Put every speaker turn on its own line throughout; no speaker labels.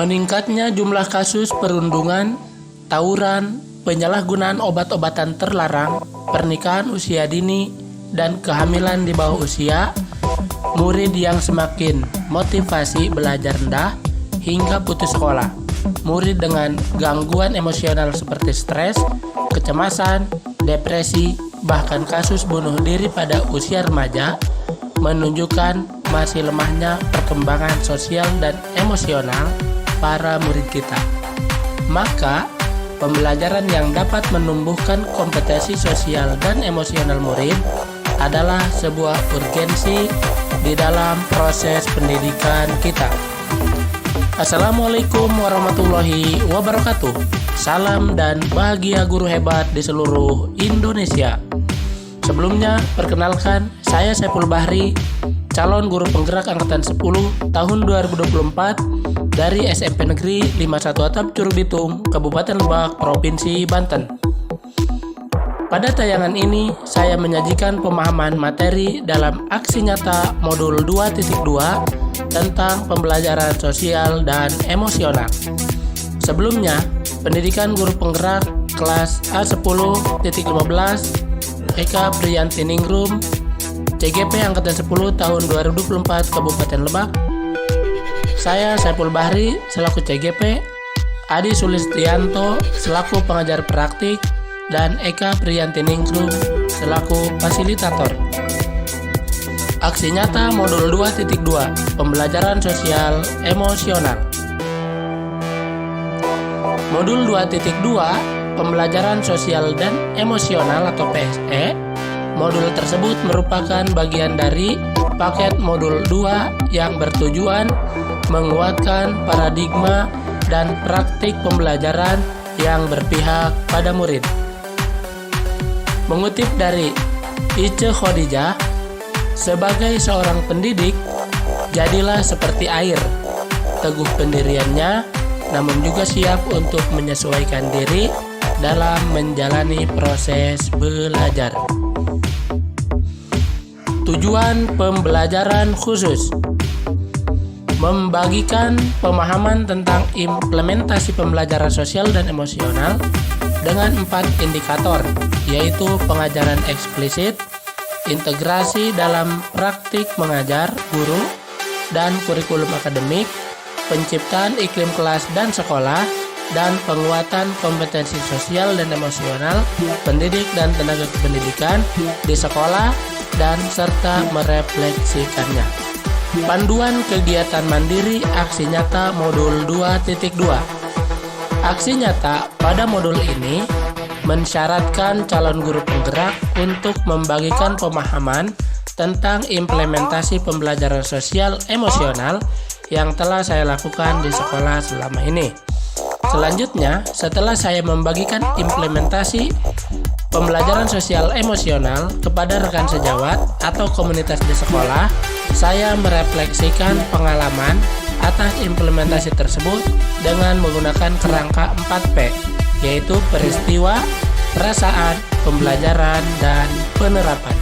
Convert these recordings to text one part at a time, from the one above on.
Meningkatnya jumlah kasus perundungan, tawuran, penyalahgunaan obat-obatan terlarang, pernikahan usia dini, dan kehamilan di bawah usia, murid yang semakin motivasi belajar rendah hingga putus sekolah, murid dengan gangguan emosional seperti stres, kecemasan, depresi, bahkan kasus bunuh diri pada usia remaja, menunjukkan masih lemahnya perkembangan sosial dan emosional para murid kita. Maka, pembelajaran yang dapat menumbuhkan kompetensi sosial dan emosional murid adalah sebuah urgensi di dalam proses pendidikan kita. Assalamualaikum warahmatullahi wabarakatuh. Salam dan bahagia guru hebat di seluruh Indonesia. Sebelumnya, perkenalkan, saya Saiful Bahri, calon guru penggerak angkatan 10 tahun 2024 dari SMP Negeri 51 Atap Curug Bitung, Kabupaten Lebak, Provinsi Banten. Pada tayangan ini, saya menyajikan pemahaman materi dalam aksi nyata modul 2.2 tentang pembelajaran sosial dan emosional. Sebelumnya, pendidikan guru penggerak kelas A10.15 Eka Priyanti Ningrum, CGP Angkatan 10 tahun 2024 Kabupaten Lebak. Saya Saiful Bahri selaku CGP, Adi Sulistianto selaku pengajar praktik, dan Eka Priyanti Ningrum selaku fasilitator. Aksi nyata modul 2.2 pembelajaran sosial emosional. Modul 2.2 pembelajaran sosial dan emosional atau PSE. Modul tersebut merupakan bagian dari paket modul 2 yang bertujuan menguatkan paradigma dan praktik pembelajaran yang berpihak pada murid. Mengutip dari Ice Khadijah, sebagai seorang pendidik, jadilah seperti air, teguh pendiriannya, namun juga siap untuk menyesuaikan diri dalam menjalani proses belajar. Tujuan pembelajaran khusus: membagikan pemahaman tentang implementasi pembelajaran sosial dan emosional dengan 4 indikator, yaitu pengajaran eksplisit, integrasi dalam praktik mengajar guru dan kurikulum akademik, penciptaan iklim kelas dan sekolah, dan penguatan kompetensi sosial dan emosional pendidik dan tenaga kependidikan di sekolah, dan serta merefleksikannya. Panduan kegiatan mandiri aksi nyata modul 2.2. Aksi nyata pada modul ini mensyaratkan calon guru penggerak untuk membagikan pemahaman tentang implementasi pembelajaran sosial emosional yang telah saya lakukan di sekolah selama ini. Selanjutnya, setelah saya membagikan implementasi pembelajaran sosial emosional kepada rekan sejawat atau komunitas di sekolah, saya merefleksikan pengalaman atas implementasi tersebut dengan menggunakan kerangka 4P, yaitu peristiwa, perasaan, pembelajaran, dan penerapan.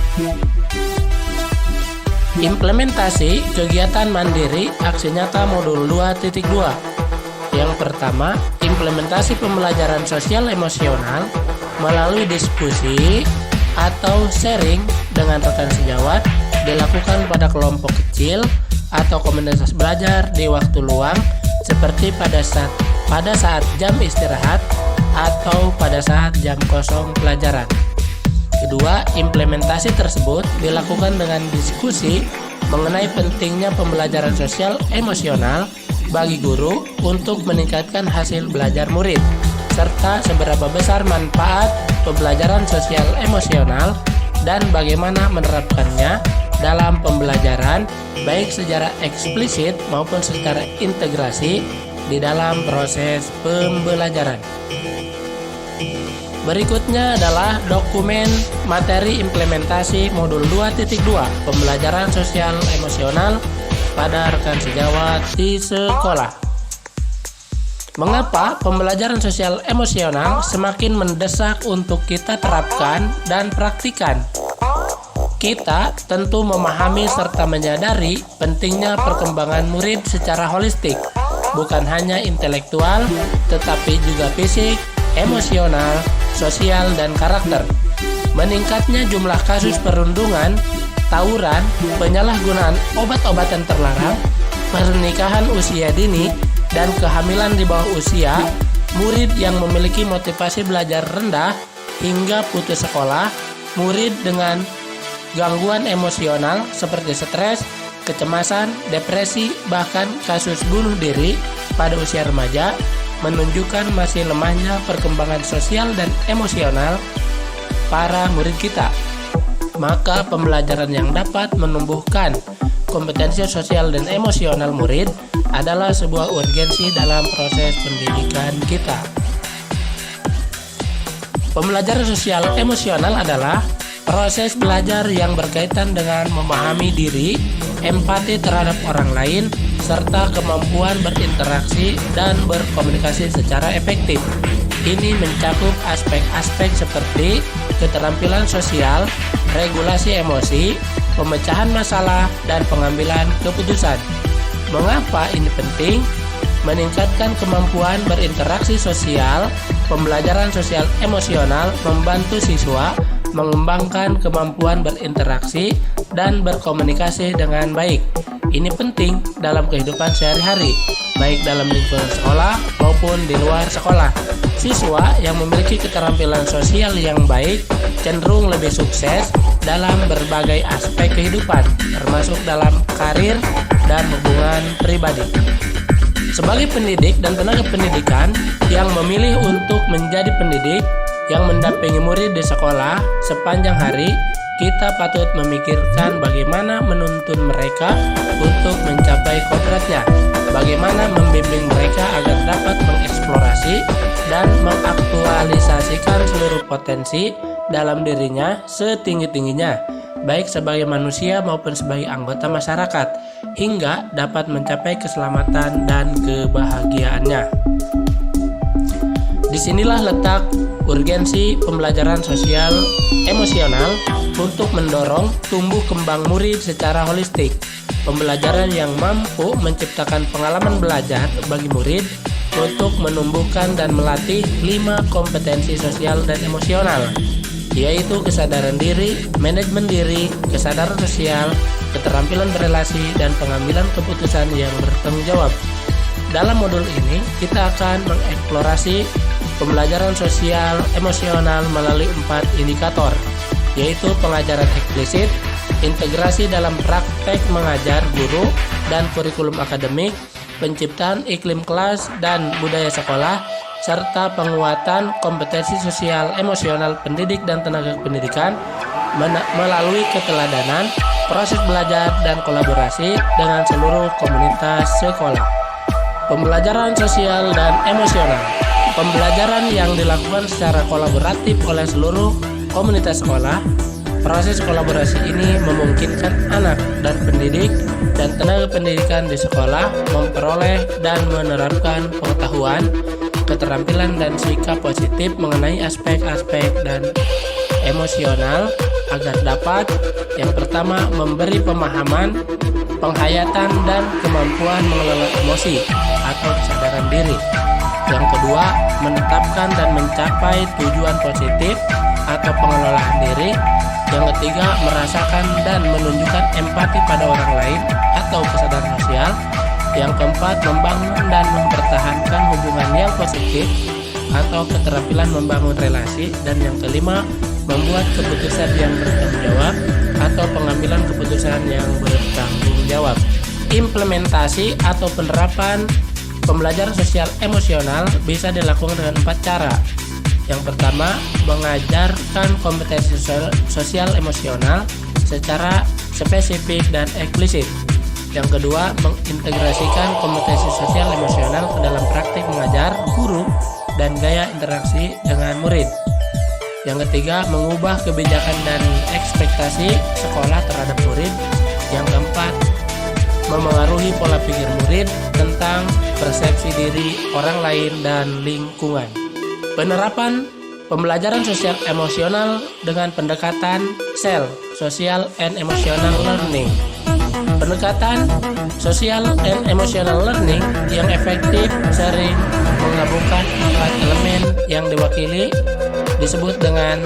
Implementasi kegiatan mandiri aksi nyata modul 2.2. Yang pertama, implementasi pembelajaran sosial emosional melalui diskusi atau sharing dengan rekan sejawat dilakukan pada kelompok kecil atau komunitas belajar di waktu luang seperti pada saat jam istirahat atau pada saat jam kosong pelajaran. Kedua, implementasi tersebut dilakukan dengan diskusi mengenai pentingnya pembelajaran sosial emosional bagi guru untuk meningkatkan hasil belajar murid, serta seberapa besar manfaat pembelajaran sosial emosional dan bagaimana menerapkannya dalam pembelajaran baik secara eksplisit maupun secara integrasi di dalam proses pembelajaran. Berikutnya adalah dokumen materi implementasi modul 2.2 pembelajaran sosial emosional pada rekan sejawat di sekolah. Mengapa pembelajaran sosial emosional semakin mendesak untuk kita terapkan dan praktikan? Kita tentu memahami serta menyadari pentingnya perkembangan murid secara holistik, bukan hanya intelektual, tetapi juga fisik, emosional, sosial, dan karakter. Meningkatnya jumlah kasus perundungan, tawuran, penyalahgunaan obat-obatan terlarang, pernikahan usia dini, dan kehamilan di bawah usia, murid yang memiliki motivasi belajar rendah hingga putus sekolah, murid dengan gangguan emosional seperti stres, kecemasan, depresi, bahkan kasus bunuh diri pada usia remaja menunjukkan masih lemahnya perkembangan sosial dan emosional para murid kita. Maka pembelajaran yang dapat menumbuhkan kompetensi sosial dan emosional murid adalah sebuah urgensi dalam proses pendidikan kita. Pembelajaran sosial emosional adalah proses belajar yang berkaitan dengan memahami diri, empati terhadap orang lain, serta kemampuan berinteraksi dan berkomunikasi secara efektif. Ini mencakup aspek-aspek seperti keterampilan sosial, regulasi emosi, pemecahan masalah, dan pengambilan keputusan. Mengapa ini penting? Meningkatkan kemampuan berinteraksi sosial, pembelajaran sosial emosional membantu siswa mengembangkan kemampuan berinteraksi dan berkomunikasi dengan baik. Ini penting dalam kehidupan sehari-hari, baik dalam lingkungan sekolah maupun di luar sekolah. Siswa yang memiliki keterampilan sosial yang baik cenderung lebih sukses dalam berbagai aspek kehidupan, termasuk dalam karir dan hubungan pribadi. Sebagai pendidik dan tenaga pendidikan yang memilih untuk menjadi pendidik yang mendampingi murid di sekolah sepanjang hari, kita patut memikirkan bagaimana menuntun mereka untuk mencapai kodratnya, bagaimana membimbing mereka agar dapat mengeksplorasi dan mengaktualisasikan seluruh potensi dalam dirinya setinggi-tingginya, baik sebagai manusia maupun sebagai anggota masyarakat, hingga dapat mencapai keselamatan dan kebahagiaannya. Disinilah letak urgensi pembelajaran sosial emosional untuk mendorong tumbuh kembang murid secara holistik. Pembelajaran yang mampu menciptakan pengalaman belajar bagi murid untuk menumbuhkan dan melatih 5 kompetensi sosial dan emosional, yaitu kesadaran diri, manajemen diri, kesadaran sosial, keterampilan berelasi, dan pengambilan keputusan yang bertanggung jawab. Dalam modul ini, kita akan mengeksplorasi pembelajaran sosial emosional melalui 4 indikator, yaitu pengajaran eksplisit, integrasi dalam praktek mengajar guru dan kurikulum akademik, penciptaan iklim kelas dan budaya sekolah, serta penguatan kompetensi sosial emosional pendidik dan tenaga pendidikan melalui keteladanan, proses belajar, dan kolaborasi dengan seluruh komunitas sekolah. Pembelajaran sosial dan emosional, pembelajaran yang dilakukan secara kolaboratif oleh seluruh komunitas sekolah. Proses kolaborasi ini memungkinkan anak dan pendidik dan tenaga pendidikan di sekolah memperoleh dan menerapkan pengetahuan, keterampilan, dan sikap positif mengenai aspek-aspek dan emosional agar dapat, yang pertama, memberi pemahaman, penghayatan, dan kemampuan mengelola emosi atau kesadaran diri. Yang kedua, menetapkan dan mencapai tujuan positif atau pengelolaan diri. Yang ketiga, merasakan dan menunjukkan empati pada orang lain atau kesadaran sosial. Yang keempat, membangun dan mempertahankan hubungan yang positif atau keterampilan membangun relasi. Dan yang kelima, membuat keputusan yang bertanggung jawab atau pengambilan keputusan yang bertanggung jawab. Implementasi atau penerapan pembelajaran sosial emosional bisa dilakukan dengan 4 cara. Yang pertama, mengajarkan kompetensi sosial emosional secara spesifik dan eksplisit. Yang kedua, mengintegrasikan kompetensi sosial emosional ke dalam praktik mengajar guru dan gaya interaksi dengan murid. Yang ketiga, mengubah kebijakan dan ekspektasi sekolah terhadap murid. Yang keempat, memengaruhi pola pikir murid tentang persepsi diri orang lain dan lingkungan. Penerapan pembelajaran sosial emosional dengan pendekatan SEL, Social and Emotional Learning. Pendekatan sosial dan emotional learning yang efektif sering menggabungkan 4 elemen yang diwakili disebut dengan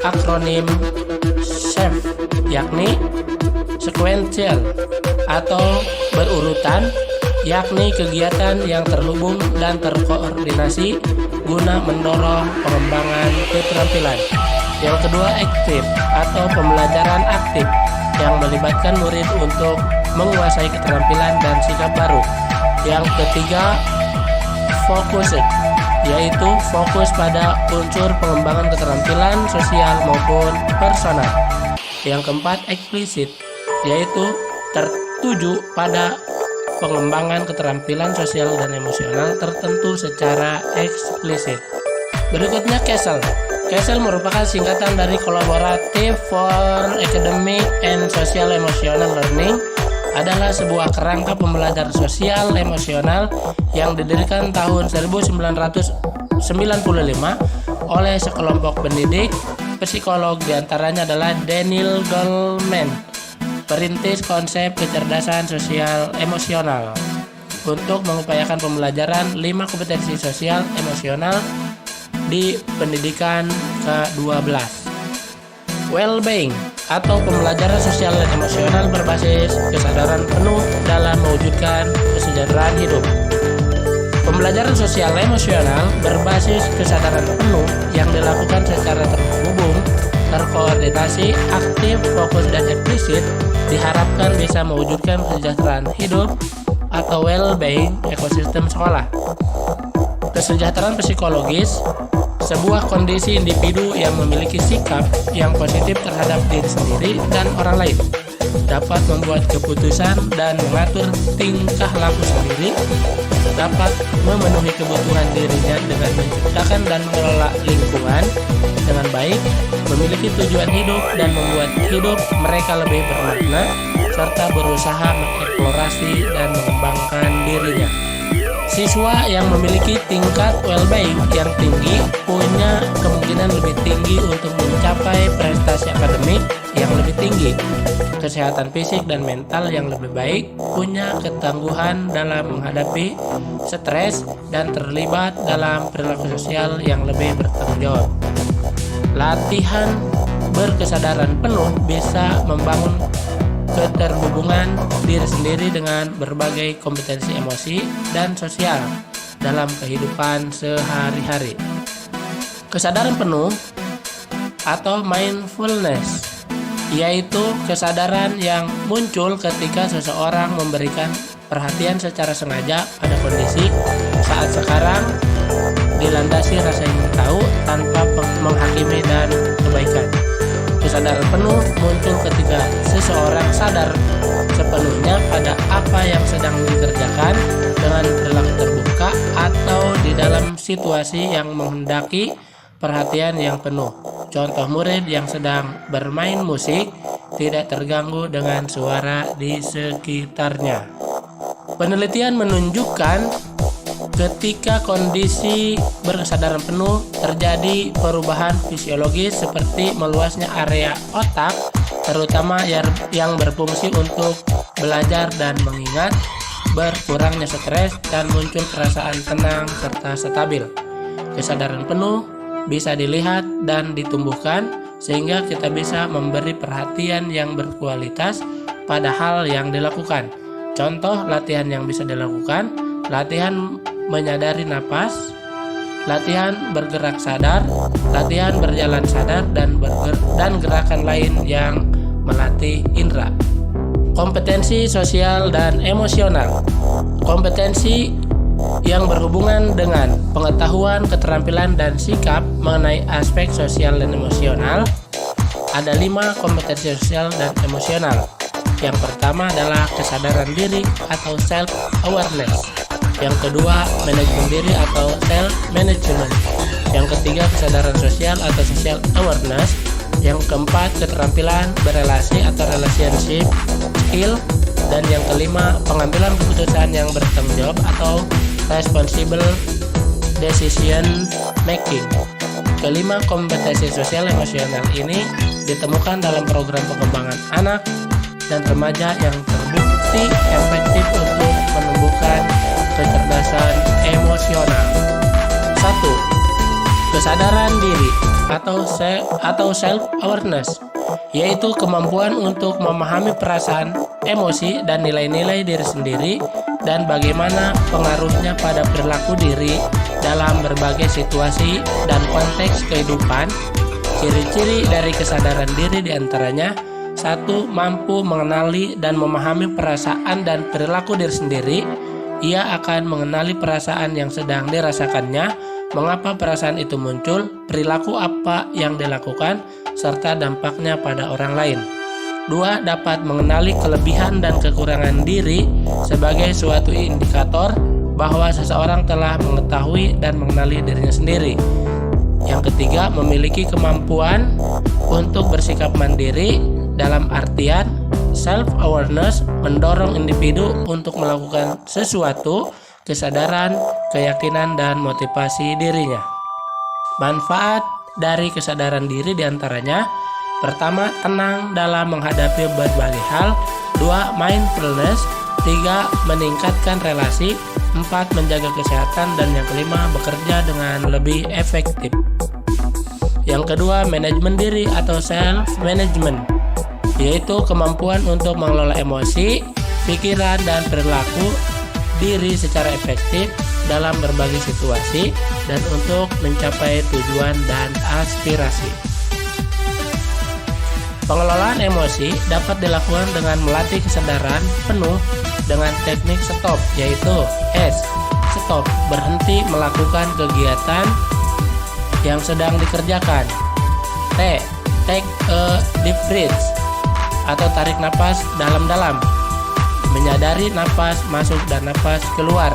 akronim SHAPE, yakni sequential atau berurutan, yakni kegiatan yang terhubung dan terkoordinasi guna mendorong pengembangan keterampilan. Yang kedua, aktif atau pembelajaran aktif yang melibatkan murid untuk menguasai keterampilan dan sikap baru. Yang ketiga, focused, yaitu fokus pada unsur pengembangan keterampilan sosial maupun personal. Yang keempat, explicit, yaitu tertuju pada pengembangan keterampilan sosial dan emosional tertentu secara eksplisit. Berikutnya, CASEL. CASEL merupakan singkatan dari Collaborative for Academic and Social Emotional Learning, adalah sebuah kerangka pembelajaran sosial emosional yang didirikan tahun 1995 oleh sekelompok pendidik psikolog, diantaranya adalah Daniel Goleman, perintis konsep kecerdasan sosial emosional, untuk mengupayakan pembelajaran 5 kompetensi sosial emosional di pendidikan ke-12. Well-being atau pembelajaran sosial dan emosional berbasis kesadaran penuh dalam mewujudkan kesejahteraan hidup. Pembelajaran sosial emosional berbasis kesadaran penuh yang dilakukan secara terhubung, terkoordinasi, aktif, fokus, dan eksplisit diharapkan bisa mewujudkan kesejahteraan hidup atau well-being ekosistem sekolah. Kesejahteraan psikologis, sebuah kondisi individu yang memiliki sikap yang positif terhadap diri sendiri dan orang lain, dapat membuat keputusan dan mengatur tingkah laku sendiri, dapat memenuhi kebutuhan dirinya dengan menciptakan dan mengelola lingkungan dengan baik, memiliki tujuan hidup dan membuat hidup mereka lebih bermakna, serta berusaha mengeksplorasi dan mengembangkan dirinya. Siswa yang memiliki tingkat well-being yang tinggi punya kemungkinan lebih tinggi untuk mencapai prestasi akademik yang lebih tinggi, kesehatan fisik dan mental yang lebih baik, punya ketangguhan dalam menghadapi stres, dan terlibat dalam perilaku sosial yang lebih bertanggung jawab. Latihan berkesadaran penuh bisa membangun keterhubungan diri sendiri dengan berbagai kompetensi emosi dan sosial dalam kehidupan sehari-hari. Kesadaran penuh atau mindfulness, yaitu kesadaran yang muncul ketika seseorang memberikan perhatian secara sengaja pada kondisi saat sekarang, dilandasi rasa ingin tahu tanpa menghakimi dan kebaikan. Kesadaran penuh muncul ketika seseorang sadar sepenuhnya pada apa yang sedang dikerjakan dengan perilaku terbuka atau di dalam situasi yang menghendaki perhatian yang penuh. Contoh, murid yang sedang bermain musik tidak terganggu dengan suara di sekitarnya. Penelitian menunjukkan ketika kondisi berkesadaran penuh terjadi perubahan fisiologis seperti meluasnya area otak, terutama yang berfungsi untuk belajar dan mengingat, berkurangnya stres, dan muncul perasaan tenang serta stabil. Kesadaran penuh bisa dilihat dan ditumbuhkan sehingga kita bisa memberi perhatian yang berkualitas pada hal yang dilakukan. Contoh latihan yang bisa dilakukan: latihan menyadari napas, latihan bergerak sadar, latihan berjalan sadar, dan gerakan lain yang melatih indera. Kompetensi sosial dan emosional. Kompetensi yang berhubungan dengan pengetahuan, keterampilan, dan sikap mengenai aspek sosial dan emosional. Ada 5 kompetensi sosial dan emosional. Yang pertama adalah kesadaran diri atau self-awareness. Yang kedua, manajemen diri atau self-management. Yang ketiga, kesadaran sosial atau social awareness. Yang keempat, keterampilan berelasi atau relationship skill. Dan yang kelima, pengambilan keputusan yang bertanggung jawab atau responsible decision making. Kelima kompetensi sosial emosional ini ditemukan dalam program pengembangan anak dan remaja yang terbuka terbukti efektif untuk menumbuhkan kecerdasan emosional. 1. Kesadaran diri atau self-awareness, yaitu kemampuan untuk memahami perasaan, emosi, dan nilai-nilai diri sendiri dan bagaimana pengaruhnya pada perilaku diri dalam berbagai situasi dan konteks kehidupan. Ciri-ciri dari kesadaran diri diantaranya: 1. Mampu mengenali dan memahami perasaan dan perilaku diri sendiri. Ia akan mengenali perasaan yang sedang dirasakannya, mengapa perasaan itu muncul, perilaku apa yang dilakukan, serta dampaknya pada orang lain. 2. Dapat mengenali kelebihan dan kekurangan diri sebagai suatu indikator bahwa seseorang telah mengetahui dan mengenali dirinya sendiri. Yang ketiga, memiliki kemampuan untuk bersikap mandiri, dalam artian self-awareness mendorong individu untuk melakukan sesuatu, kesadaran, keyakinan, dan motivasi dirinya. Manfaat dari kesadaran diri diantaranya: pertama, tenang dalam menghadapi berbagai hal. 2. Mindfulness. 3. Meningkatkan relasi. 4. Menjaga kesehatan. Dan yang kelima, bekerja dengan lebih efektif. Yang kedua, manajemen diri atau self-management, yaitu kemampuan untuk mengelola emosi, pikiran, dan perilaku diri secara efektif dalam berbagai situasi dan untuk mencapai tujuan dan aspirasi. Pengelolaan emosi dapat dilakukan dengan melatih kesadaran penuh dengan teknik stop, yaitu S. Stop, berhenti melakukan kegiatan yang sedang dikerjakan. T. Take a deep breath atau tarik napas dalam-dalam. Menyadari napas masuk dan napas keluar.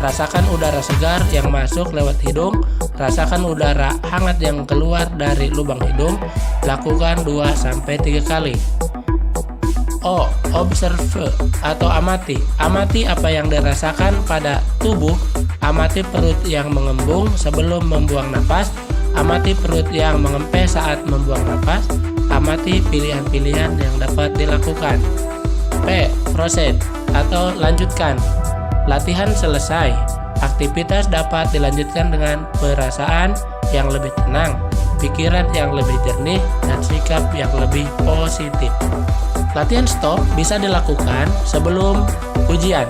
Rasakan udara segar yang masuk lewat hidung. Rasakan udara hangat yang keluar dari lubang hidung. Lakukan 2-3 kali. O. Observe atau amati. Amati apa yang dirasakan pada tubuh. Amati perut yang mengembung sebelum membuang napas. Amati perut yang mengempes saat membuang napas. Amati pilihan-pilihan yang dapat dilakukan. P. Proceed atau lanjutkan. Latihan selesai. Aktivitas dapat dilanjutkan dengan perasaan yang lebih tenang, pikiran yang lebih jernih, dan sikap yang lebih positif. Latihan stop bisa dilakukan sebelum ujian,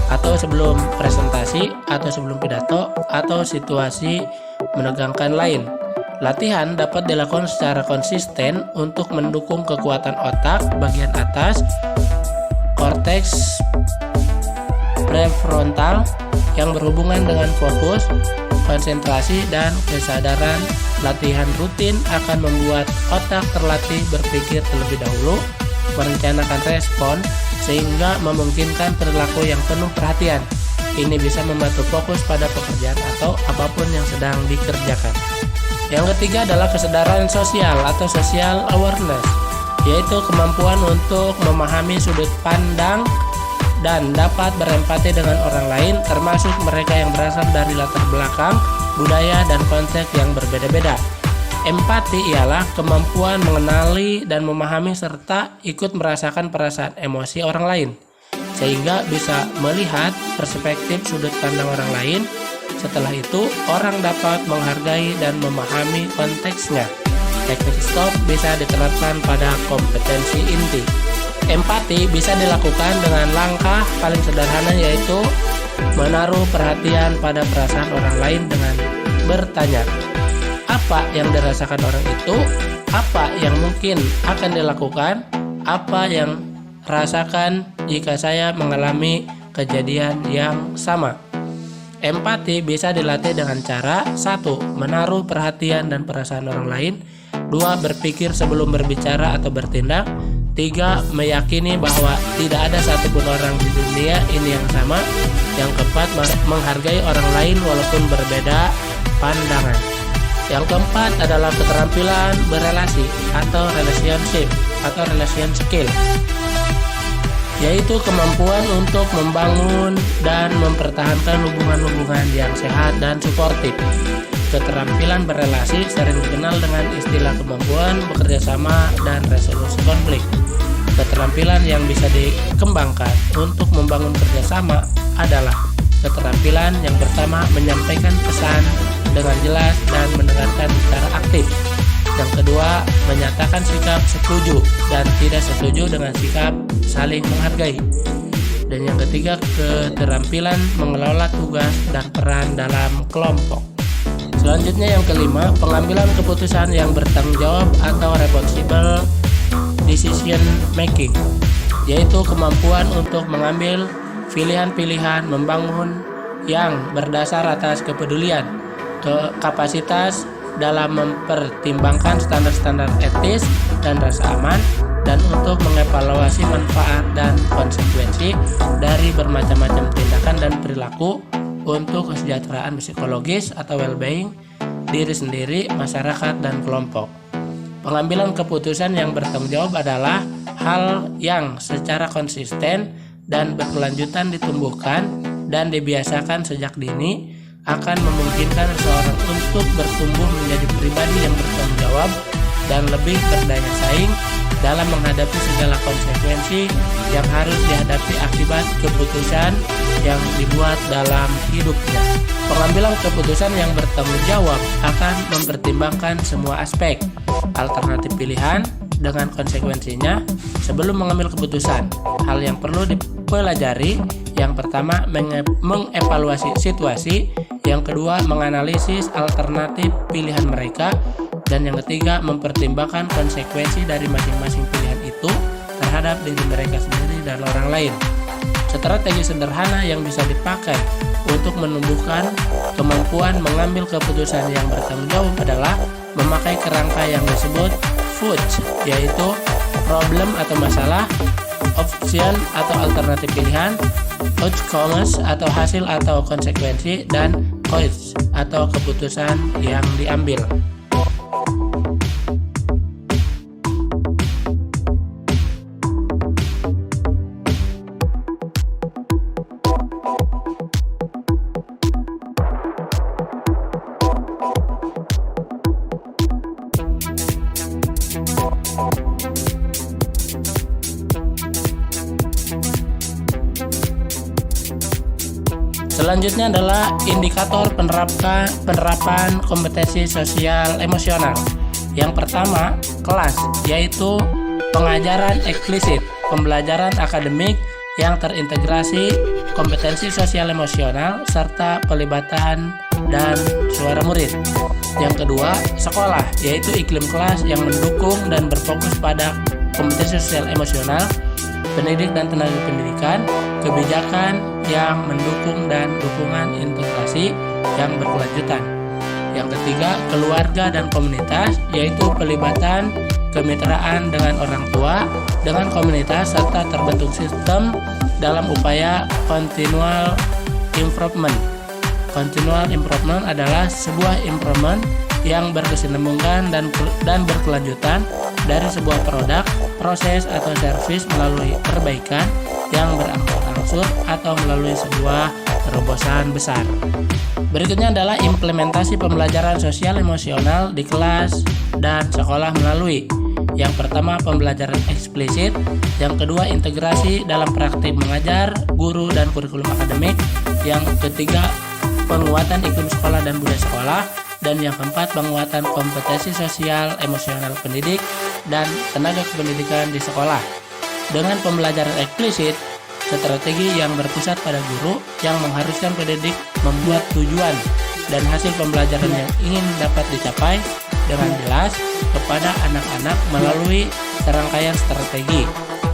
atau sebelum presentasi, atau sebelum pidato, atau situasi menegangkan lain. Latihan dapat dilakukan secara konsisten untuk mendukung kekuatan otak bagian atas, korteks prefrontal yang berhubungan dengan fokus, konsentrasi, dan kesadaran. Latihan rutin akan membuat otak terlatih berpikir terlebih dahulu, merencanakan respon, sehingga memungkinkan perilaku yang penuh perhatian. Ini bisa membantu fokus pada pekerjaan atau apapun yang sedang dikerjakan. Yang ketiga adalah kesadaran sosial atau social awareness, yaitu kemampuan untuk memahami sudut pandang dan dapat berempati dengan orang lain, termasuk mereka yang berasal dari latar belakang, budaya, dan konteks yang berbeda-beda. Empati ialah kemampuan mengenali dan memahami serta ikut merasakan perasaan emosi orang lain, sehingga bisa melihat perspektif sudut pandang orang lain. Setelah itu, orang dapat menghargai dan memahami konteksnya. Teknik stop bisa diterapkan pada kompetensi inti. Empati bisa dilakukan dengan langkah paling sederhana, yaitu menaruh perhatian pada perasaan orang lain dengan bertanya, apa yang dirasakan orang itu, apa yang mungkin akan dilakukan, apa yang rasakan jika saya mengalami kejadian yang sama. Empati bisa dilatih dengan cara 1. Menaruh perhatian dan perasaan orang lain. 2. Berpikir sebelum berbicara atau bertindak. 3. Meyakini bahwa tidak ada satupun orang di dunia ini yang sama. Yang keempat, menghargai orang lain walaupun berbeda pandangan. Yang keempat adalah keterampilan berelasi atau relationship atau relation skill, yaitu kemampuan untuk membangun dan mempertahankan hubungan-hubungan yang sehat dan suportif. Keterampilan berelasi sering dikenal dengan istilah kemampuan bekerja sama dan resolusi konflik. Keterampilan yang bisa dikembangkan untuk membangun kerjasama adalah keterampilan yang pertama, menyampaikan pesan dengan jelas dan mendengarkan secara aktif. Yang kedua, menyatakan sikap setuju dan tidak setuju dengan sikap saling menghargai. Dan yang ketiga, keterampilan mengelola tugas dan peran dalam kelompok. Selanjutnya yang kelima, pengambilan keputusan yang bertanggung jawab atau responsible decision making, yaitu kemampuan untuk mengambil pilihan-pilihan membangun yang berdasar atas kepedulian, kapasitas dalam mempertimbangkan standar-standar etis dan rasa aman, dan untuk mengevaluasi manfaat dan konsekuensi dari bermacam-macam tindakan dan perilaku untuk kesejahteraan psikologis atau well-being diri sendiri, masyarakat, dan kelompok. Pengambilan keputusan yang bertanggung jawab adalah hal yang secara konsisten dan berkelanjutan ditumbuhkan dan dibiasakan sejak dini akan memungkinkan seseorang untuk bertumbuh menjadi pribadi yang bertanggung jawab dan lebih berdaya saing dalam menghadapi segala konsekuensi yang harus dihadapi akibat keputusan yang dibuat dalam hidupnya. Pengambilan keputusan yang bertanggung jawab akan mempertimbangkan semua aspek alternatif pilihan dengan konsekuensinya sebelum mengambil keputusan. Hal yang perlu dipelajari, yang pertama mengevaluasi situasi, yang kedua menganalisis alternatif pilihan mereka, dan yang ketiga mempertimbangkan konsekuensi dari masing-masing pilihan itu terhadap diri mereka sendiri dan orang lain. Strategi sederhana yang bisa dipakai untuk menumbuhkan kemampuan mengambil keputusan yang bertanggung jawab adalah memakai kerangka yang disebut FOODGE, yaitu problem atau masalah, option atau alternatif pilihan, outcomes atau hasil atau konsekuensi, dan choice atau keputusan yang diambil. Selanjutnya adalah indikator penerapan kompetensi sosial emosional. Yang pertama, kelas, yaitu pengajaran eksplisit, pembelajaran akademik yang terintegrasi, kompetensi sosial emosional, serta pelibatan dan suara murid. Yang kedua, sekolah, yaitu iklim kelas yang mendukung dan berfokus pada kompetensi sosial emosional, pendidik dan tenaga pendidikan, kebijakan yang mendukung dan dukungan integrasi yang berkelanjutan. Yang ketiga, keluarga dan komunitas, yaitu pelibatan kemitraan dengan orang tua, dengan komunitas, serta terbentuk sistem dalam upaya continual improvement. Continual improvement adalah sebuah improvement yang berkesinambungan dan berkelanjutan dari sebuah produk, proses, atau servis melalui perbaikan yang berangsur-angsur atau melalui sebuah terobosan besar. Berikutnya adalah implementasi pembelajaran sosial emosional di kelas dan sekolah melalui: yang pertama, pembelajaran eksplisit; yang kedua, integrasi dalam praktik mengajar, guru, dan kurikulum akademik; yang ketiga, penguatan iklim sekolah dan budaya sekolah; dan yang keempat, penguatan kompetensi sosial emosional pendidik dan tenaga kependidikan di sekolah. Dengan pembelajaran eksplisit, strategi yang berpusat pada guru yang mengharuskan pendidik membuat tujuan dan hasil pembelajaran yang ingin dapat dicapai dengan jelas kepada anak-anak melalui serangkaian strategi.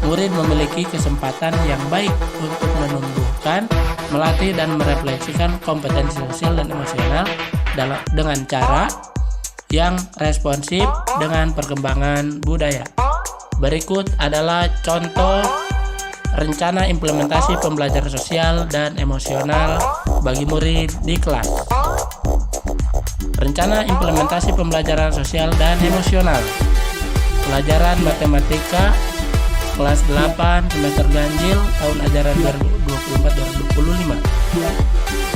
Murid memiliki kesempatan yang baik untuk menumbuhkan, melatih, dan merefleksikan kompetensi sosial dan emosional dengan cara yang responsif dengan perkembangan budaya. Berikut adalah contoh rencana implementasi pembelajaran sosial dan emosional bagi murid di kelas. Rencana implementasi pembelajaran sosial dan emosional. Pelajaran matematika kelas 8 semester ganjil tahun ajaran 2024-2025.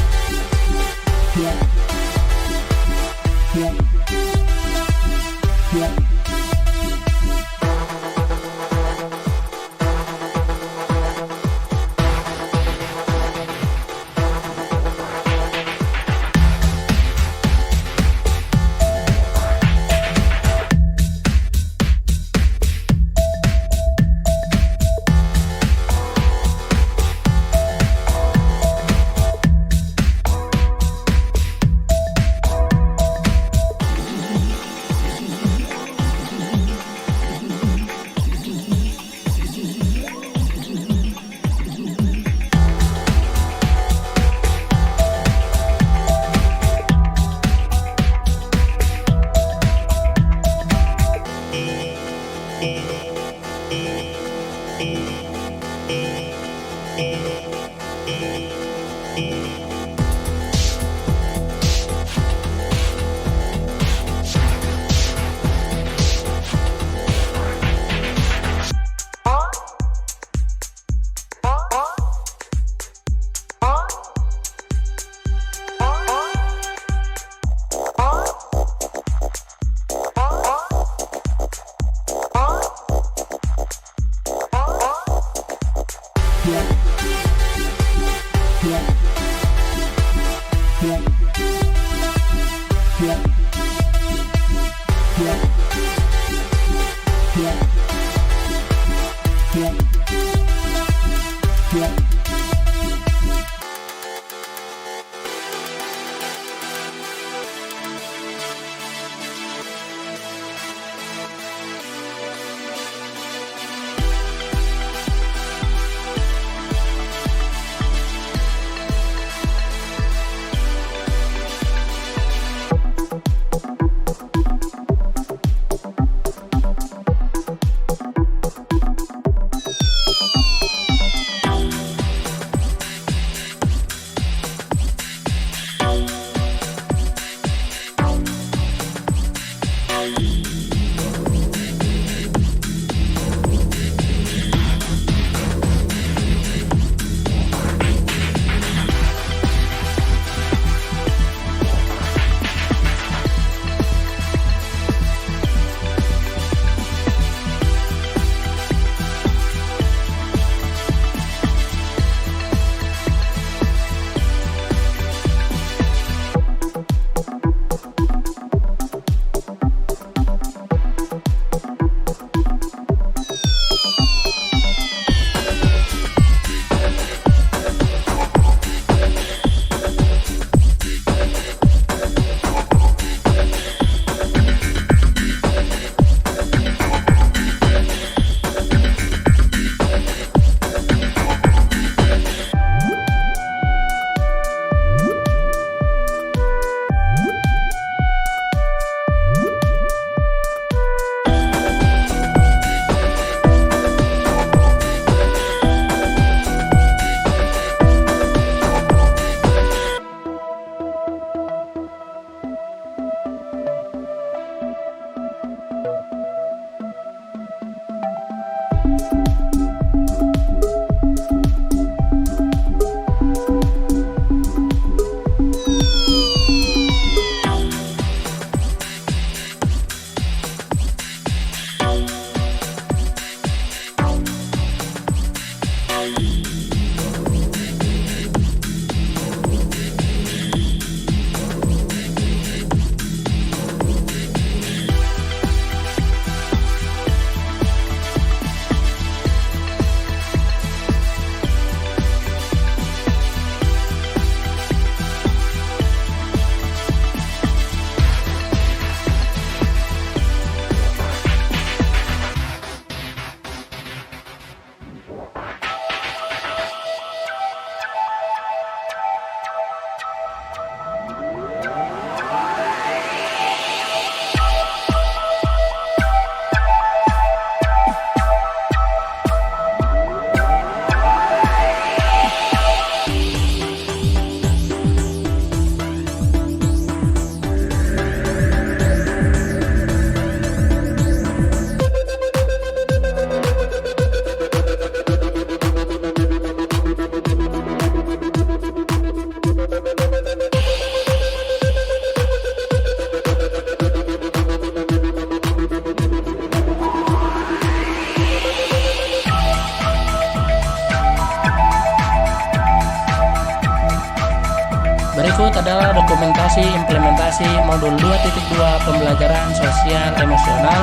Berikut adalah dokumentasi implementasi modul 2.2 pembelajaran sosial emosional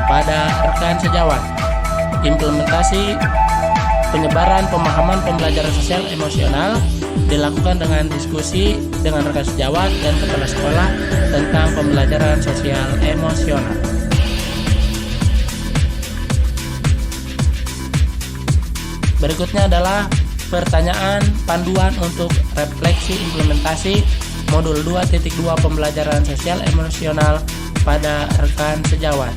pada rekan sejawat. Implementasi penyebaran pemahaman pembelajaran sosial emosional dilakukan dengan diskusi dengan rekan sejawat dan kepala sekolah tentang pembelajaran sosial emosional. Berikutnya adalah pertanyaan panduan untuk refleksi implementasi modul 2.2 pembelajaran sosial emosional pada rekan sejawat.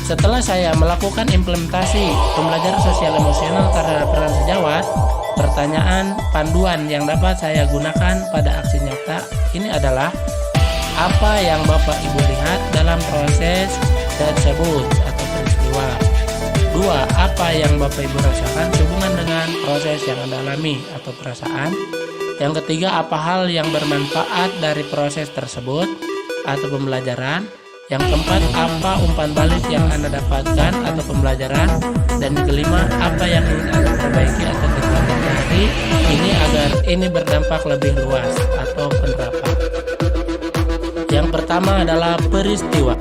Setelah saya melakukan implementasi pembelajaran sosial emosional terhadap rekan sejawat, pertanyaan panduan yang dapat saya gunakan pada aksi nyata ini adalah: apa yang Bapak Ibu lihat dalam proses tersebut atau peristiwa? 2. Apa yang Bapak Ibu rasakan sehubungan dengan proses yang Anda alami atau perasaan? Yang ketiga, apa hal yang bermanfaat dari proses tersebut atau pembelajaran? Yang keempat, apa umpan balik yang Anda dapatkan atau pembelajaran? Dan yang kelima, apa yang ingin Anda perbaiki atau tingkatkan dari ini agar ini berdampak lebih luas atau penerapan? Yang pertama adalah peristiwa.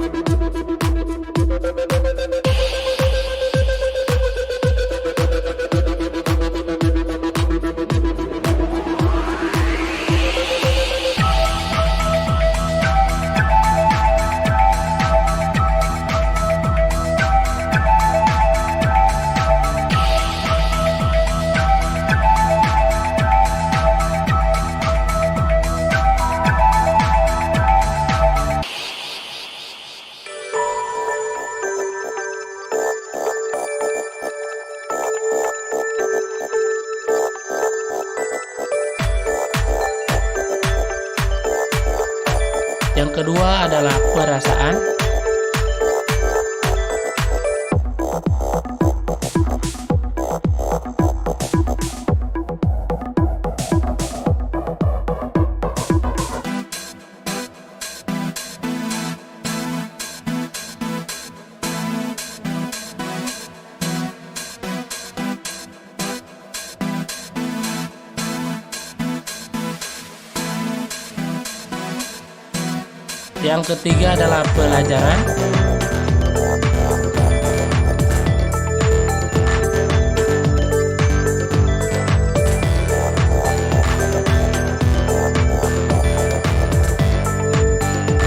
Yang kedua adalah perasaan. Yang ketiga adalah pelajaran.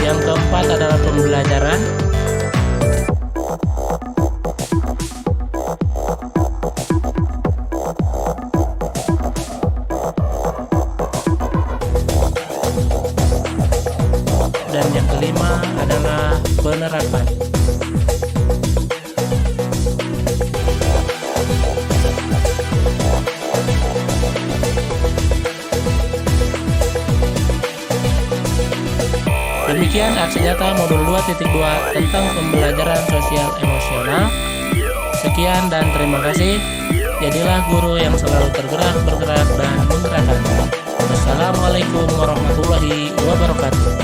Yang keempat adalah pembelajaran. Dan yang kelima adalah penerapan. Demikian aksi nyata modul 2.2 tentang pembelajaran sosial emosional. Sekian dan terima kasih. Jadilah guru yang selalu tergerak, bergerak, dan menggerakkan. Wassalamualaikum warahmatullahi wabarakatuh.